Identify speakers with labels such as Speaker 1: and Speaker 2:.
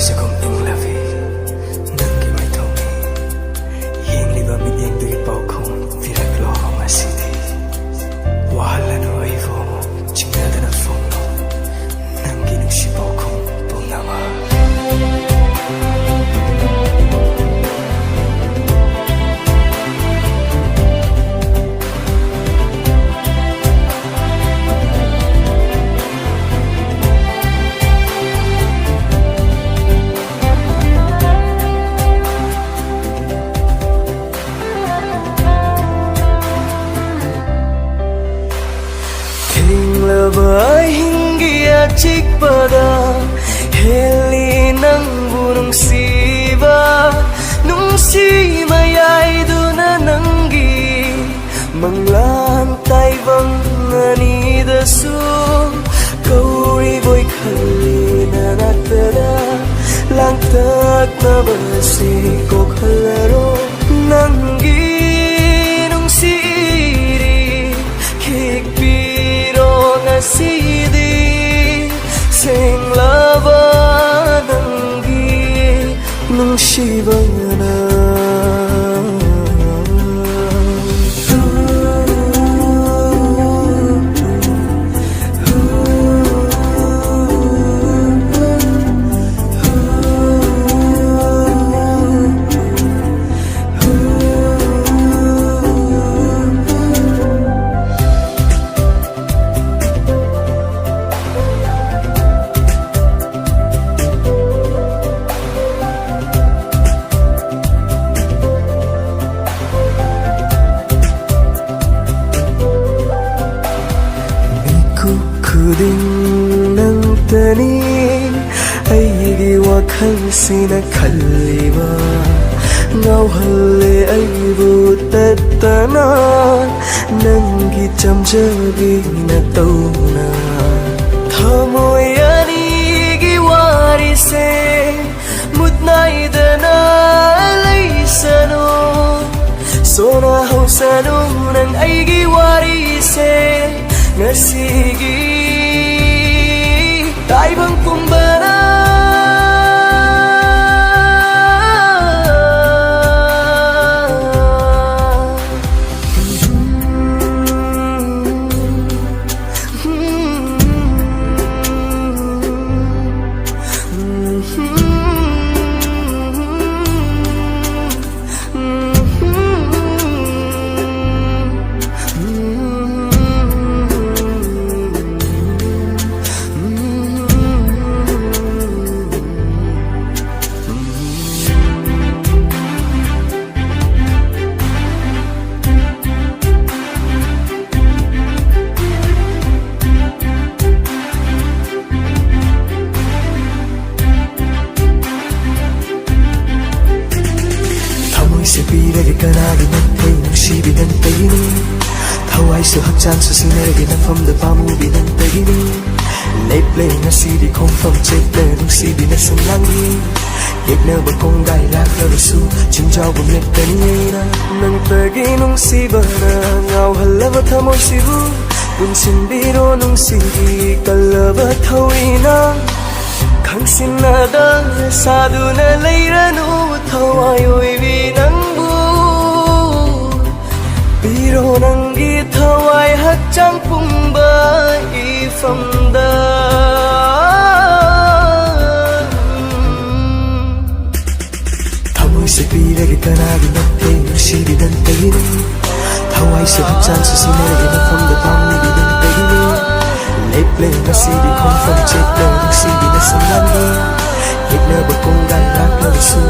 Speaker 1: sa kong inglabi nang kimay tongi hingliba midyang dugi pao kong viraglo kong asiti wahala no ay vomo chingada na fono nang ginusipaw kong punama Ay hinggi acik pada heli nang bunong siba nung si mayay duna nanggi manglantay bang nanida su kauri boy kali na natara langtak na basi ko kalaro nanggi nung siri kikbi Sidi sing lava nanggi nung shivana Kuding ng taning ay iwakan sinakaliwa ngawhali ay butat tanan nang gicamjabi na tauna thamoy ani giwarise mutnay dana laysano sona hausano nang ay giwarise ngasigi tay bang kumbara Sipiragi kanagi nagtay ng sibi ng tayini Taway sa hakchan sa sinaragi ng famda pamubi ng tayini Lay-play na sidi kong famchetle ng sibi na sanlangi Yag na ba kong gailak na rasu Chinjaw bumlik taniyay na Nang taginong siba na Ngaw halabat hamoy sibu Punsin biro nung sidi Kalabat hawina Kang sinada Sadu na layrano Tawayo'y binangbu Biro nang gitaway Hatjang pumba Ifamda Tamoy sa pilagi kanagi Nagtay ng sibi ng tayini Taway sa hatjang sa sinaragi Nagfamda pamili ng tayini Lay-play na sidi kong famchetle ng sibi na sanlangi Yag na ba kong galak na rasu